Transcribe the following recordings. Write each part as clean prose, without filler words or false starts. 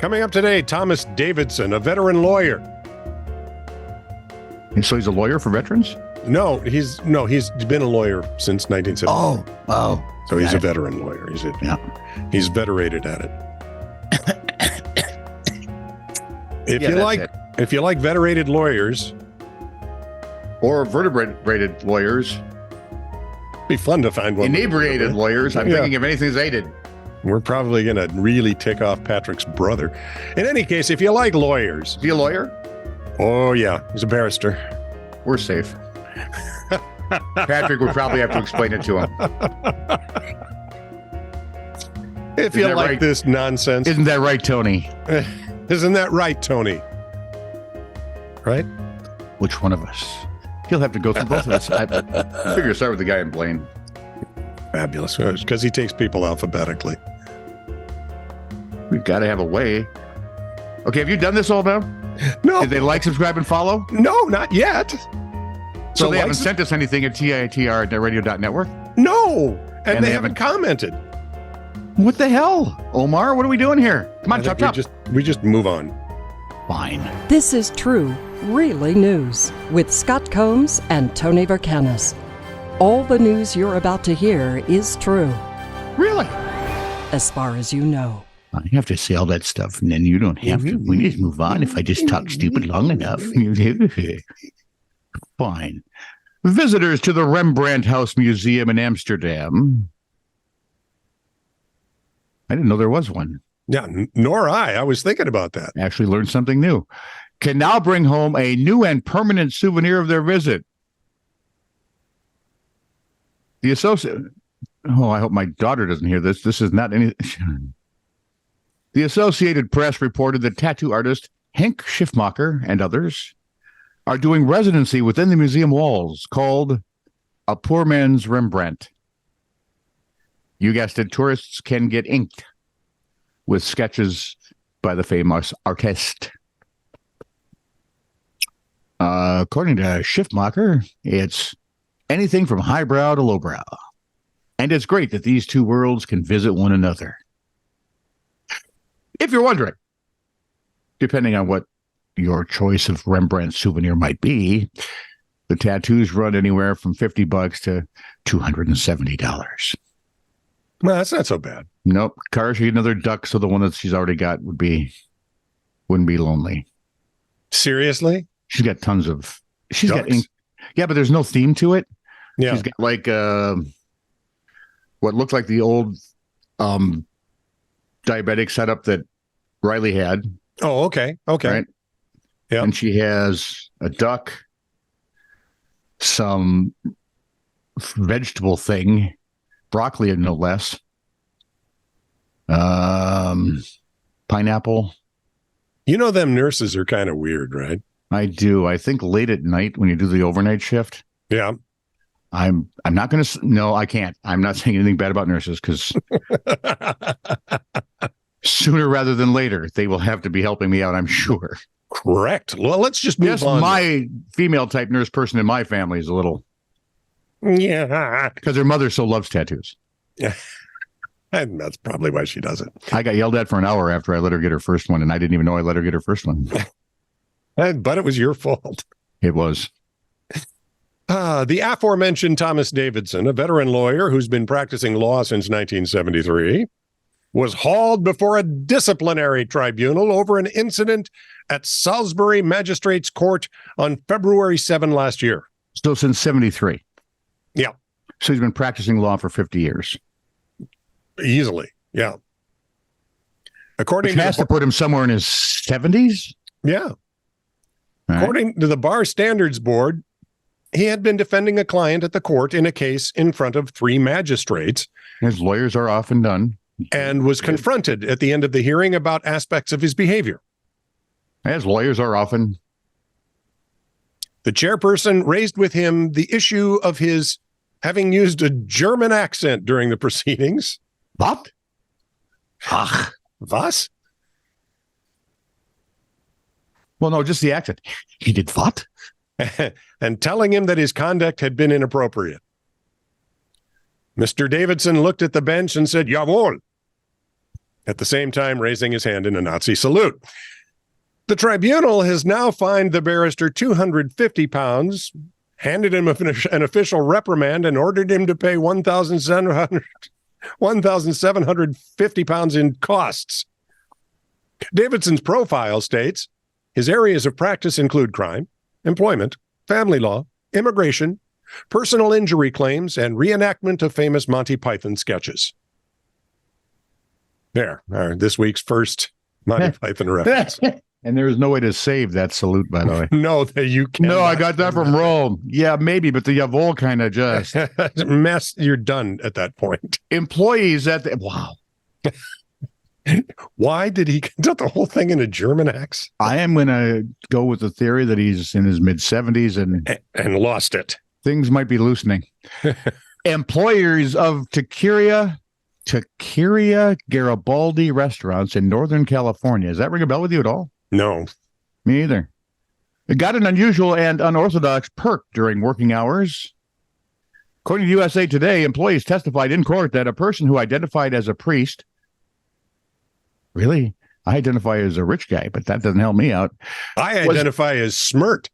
Coming up today, Thomas Davidson, a veteran lawyer. And so he's a lawyer for veterans? No, he's been a lawyer since 1970. Oh. So he's a veteran lawyer. He's veterated at it. If you like veterated lawyers or vertebrated lawyers, it'd be fun to find one. Inebriated lawyers. I'm thinking if anything's aided. We're probably going to really tick off Patrick's brother. In any case, if you like lawyers. Is he a lawyer? Oh, yeah. He's a barrister. We're safe. Patrick would probably have to explain it to him. If you like this nonsense. Isn't that right, Tony? Isn't that right, Tony? Right? Which one of us? He'll have to go through both of us. I figure start with the guy in Blaine. Fabulous. Because he takes people alphabetically. We've got to have a way. Okay, have you done this all now? No. Did they like, subscribe, and follow? No, not yet. So they haven't sent us anything at TITR@radio.network? No. And they haven't commented. What the hell? Omar, what are we doing here? Come on, chop. We just move on. Fine. This is True, Really News with Scott Combs and Tony Vercanis. All the news you're about to hear is true. Really? As far as you know. I have to say all that stuff, and then you don't have to. We just move on if I just talk stupid long enough. Fine. Visitors to the Rembrandt House Museum in Amsterdam. I didn't know there was one. Yeah, nor I. I was thinking about that. Actually learned something new. Can now bring home a new and permanent souvenir of their visit. The associate... Oh, I hope my daughter doesn't hear this. This is not any... The Associated Press reported that tattoo artist Henk Schiffmacher and others are doing residency within the museum walls called A Poor Man's Rembrandt. You guessed it, tourists can get inked with sketches by the famous artist. According to Schiffmacher, it's anything from highbrow to lowbrow. And it's great that these two worlds can visit one another. If you're wondering, depending on what your choice of Rembrandt souvenir might be, the tattoos run anywhere from $50 to $270. Well, that's not so bad. Nope. Car, she another duck, so the one that she's already got wouldn't be lonely. Seriously? She's got tons of... She's got ink. Yeah, but there's no theme to it. Yeah. She's got like what looked like the old diabetic setup that Riley had. Oh, okay. Right? Yeah. And she has a duck, some vegetable thing, broccoli no less, pineapple. You know, them nurses are kind of weird, right? I do. I think late at night when you do the overnight shift. Yeah. I'm not going to. No, I can't. I'm not saying anything bad about nurses because sooner rather than later, they will have to be helping me out, I'm sure. Correct. Well, let's just move on. My female type nurse person in my family is a little. Yeah. Because her mother so loves tattoos. Yeah. And that's probably why she does it. I got yelled at for an hour after I let her get her first one, and I didn't even know I let her get her first one. But it was your fault. It was. The aforementioned Thomas Davidson, a veteran lawyer who's been practicing law since 1973, was hauled before a disciplinary tribunal over an incident at Salisbury Magistrates Court on February 7 last year. So since 73. Yeah. So he's been practicing law for 50 years. Easily. Yeah. According to has to put him somewhere in his 70s? Yeah. All According right. to the Bar Standards Board, he had been defending a client at the court in a case in front of 3 magistrates. As lawyers are often done. And was confronted at the end of the hearing about aspects of his behavior. As lawyers are often. The chairperson raised with him the issue of his having used a German accent during the proceedings. What? Ach, was? Well, no, just the accent. He did what? And telling him that his conduct had been inappropriate. Mr. Davidson looked at the bench and said, Jawohl. at the same time raising his hand in a Nazi salute. The tribunal has now fined the barrister 250 pounds, handed him an official reprimand, and ordered him to pay 1,750 pounds in costs. Davidson's profile states his areas of practice include crime, employment, family law, immigration, personal injury claims, and reenactment of famous Monty Python sketches. There are this week's first Monty Python reference. And there is no way to save that salute, by the way. No, that you can't. No, I got that from Rome. Yeah, maybe, but the Yavol kind of just mess. You're done at that point. Employees at the wow. Why did he conduct the whole thing in a German accent? I am going to go with the theory that he's in his mid-70s and lost it. Things might be loosening. Employers of Taqueria Garibaldi restaurants in Northern California. Does that ring a bell with you at all? No. Me either. It got an unusual and unorthodox perk during working hours. According to USA Today, employees testified in court that a person who identified as a priest, really, I identify as a rich guy, but that doesn't help me out. I identify as smirt.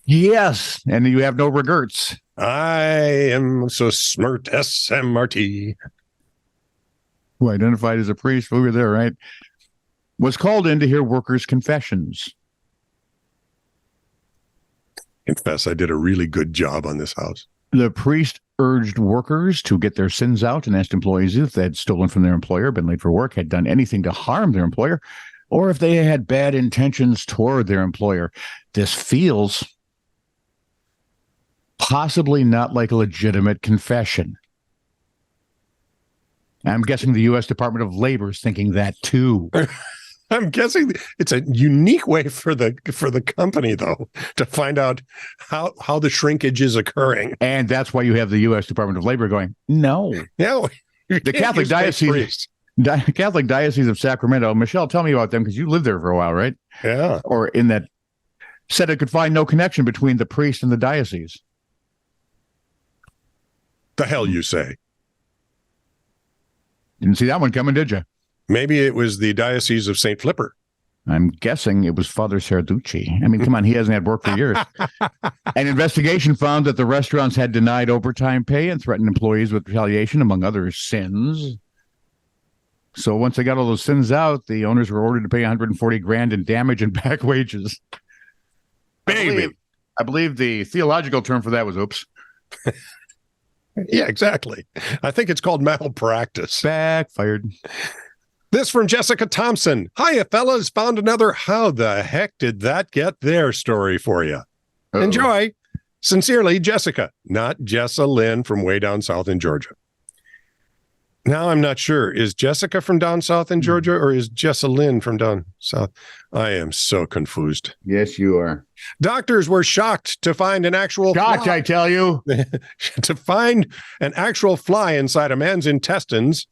Yes, and you have no regrets. I am so smirt, SMRT. Who identified as a priest, we were there, right? Was called in to hear workers' confessions. Confess, I did a really good job on this house. The priest urged workers to get their sins out and asked employees if they had stolen from their employer, been late for work, had done anything to harm their employer, or if they had bad intentions toward their employer. This feels possibly not like a legitimate confession. I'm guessing the U.S. Department of Labor is thinking that too. I'm guessing it's a unique way for the company, though, to find out how the shrinkage is occurring. And that's why you have the U.S. Department of Labor going, no. No. The Catholic Diocese of Sacramento. Michelle, tell me about them, because you lived there for a while, right? Yeah. Or in that, said it could find no connection between the priest and the diocese. The hell you say? Didn't see that one coming, did you? Maybe it was the Diocese of St. Flipper. I'm guessing it was Father Sarducci. I mean, come on, he hasn't had work for years. An investigation found that the restaurants had denied overtime pay and threatened employees with retaliation, among other sins. So once they got all those sins out, the owners were ordered to pay $140,000 in damage and back wages. Baby. I believe the theological term for that was oops. Yeah, exactly. I think it's called malpractice. Backfired. This from Jessica Thompson. Hiya, fellas. Found another how the heck did that get there story for you. Uh-oh. Enjoy. Sincerely, Jessica, not Jessa Lynn from way down south in Georgia. Now I'm not sure. Is Jessica from down south in Georgia or is Jessa Lynn from down south? I am so confused. Yes, you are. Doctors were shocked to find an actual shocked, I tell you. To find an actual fly inside a man's intestines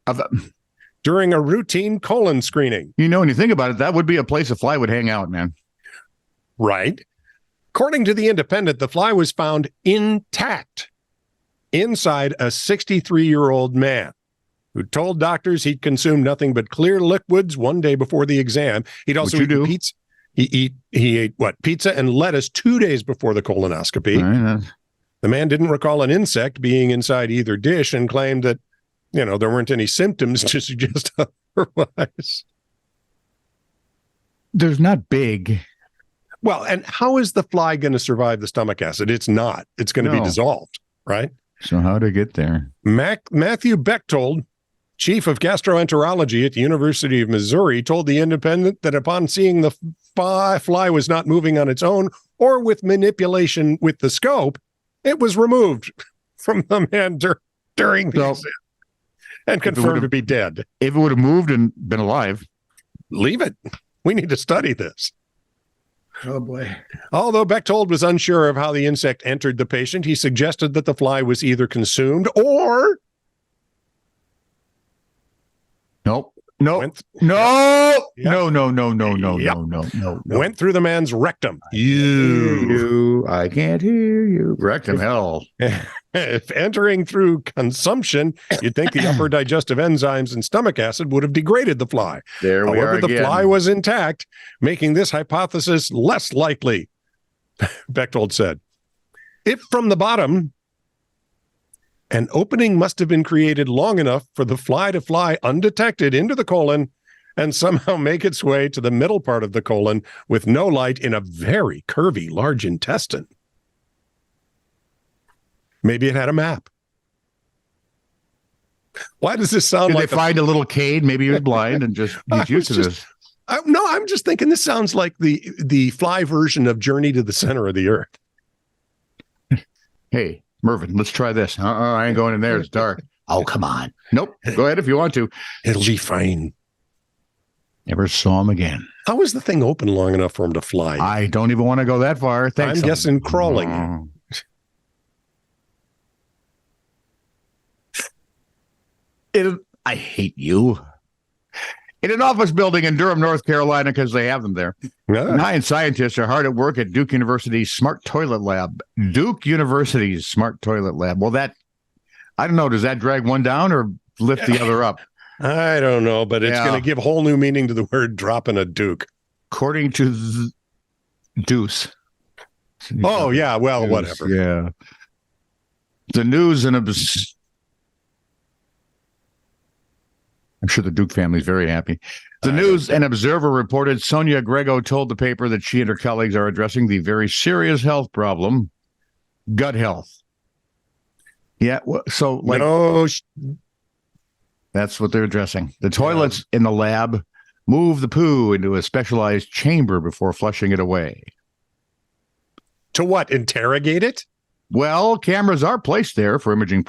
during a routine colon screening. You know, when you think about it, that would be a place a fly would hang out, man. Right. According to the Independent, the fly was found intact inside a 63-year-old man who told doctors he'd consumed nothing but clear liquids one day before the exam. He'd also eaten pizza. He ate pizza and lettuce 2 days before the colonoscopy. Right. The man didn't recall an insect being inside either dish and claimed that, there weren't any symptoms to suggest otherwise. There's not big. Well, and how is the fly going to survive the stomach acid? It's not. It's going to be dissolved, right? So how to get there? Matthew Bechtold, chief of gastroenterology at the University of Missouri, told the Independent that upon seeing the fly was not moving on its own or with manipulation with the scope, it was removed from the man during the exam and confirmed to be dead. If it would have moved and been alive. Leave it. We need to study this. Oh, boy. Although Bechtold was unsure of how the insect entered the patient, he suggested that the fly was either consumed or No, Went- no, Yep. no, no, no, no, no, Yep. no. Went through the man's rectum. You, I can't hear you. Rectum hell. If entering through consumption, you'd think the upper digestive enzymes and stomach acid would have degraded the fly. There we are However, the again. fly was intact, making this hypothesis less likely, Bechtold said. If from the bottom, an opening must have been created long enough for the fly to fly undetected into the colon and somehow make its way to the middle part of the colon with no light in a very curvy large intestine. Maybe it had a map. Why does this sound Did like they find a little Cade? Maybe he was blind and just I he's used to was this. No, I'm just thinking this sounds like the fly version of Journey to the Center of the Earth. Hey, Mervyn, let's try this. I ain't going in there. It's dark. Oh, come on. Nope. Go ahead if you want to. It'll be fine. Never saw him again. How was the thing open long enough for him to fly? I don't even want to go that far. Thanks. I'm guessing crawling. I hate you. In an office building in Durham, North Carolina, because they have them there, Yeah. 9 scientists are hard at work at Duke University's Smart Toilet Lab. Duke University's Smart Toilet Lab. Well, I don't know. Does that drag one down or lift the other up? I don't know, but it's Yeah. going to give whole new meaning to the word dropping a Duke. According to Deuce. Oh, yeah. Well, Deuce, whatever. Yeah. The news and I'm sure the Duke family is very happy. The News and Observer reported Sonia Grego told the paper that she and her colleagues are addressing the very serious health problem, gut health. Yeah, so like No, that's what they're addressing. The toilets in the lab move the poo into a specialized chamber before flushing it away. to what? Interrogate it? Well, cameras are placed there for image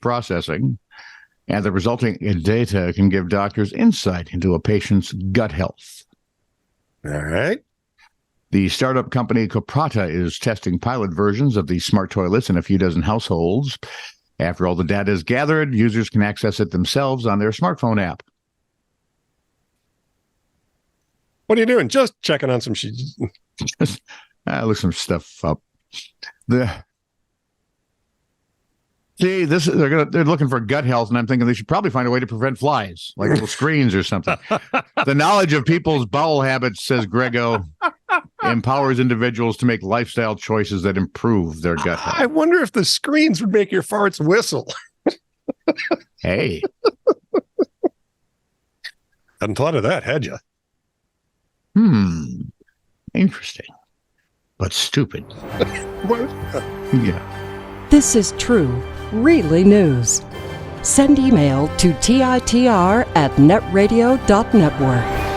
processing. And the resulting data can give doctors insight into a patient's gut health. All right. The startup company Coprata is testing pilot versions of the smart toilets in a few dozen households. After all the data is gathered, users can access it themselves on their smartphone app. What are you doing? Just checking on some shit. Look some stuff up. They're looking for gut health, and I'm thinking they should probably find a way to prevent flies, like little screens or something. The knowledge of people's bowel habits, says Grego, empowers individuals to make lifestyle choices that improve their gut health. I wonder if the screens would make your farts whistle. Hey, Hadn't thought of that, had you? interesting, but stupid. Yeah. This is true, really news. Send email to TITR@netradio.network.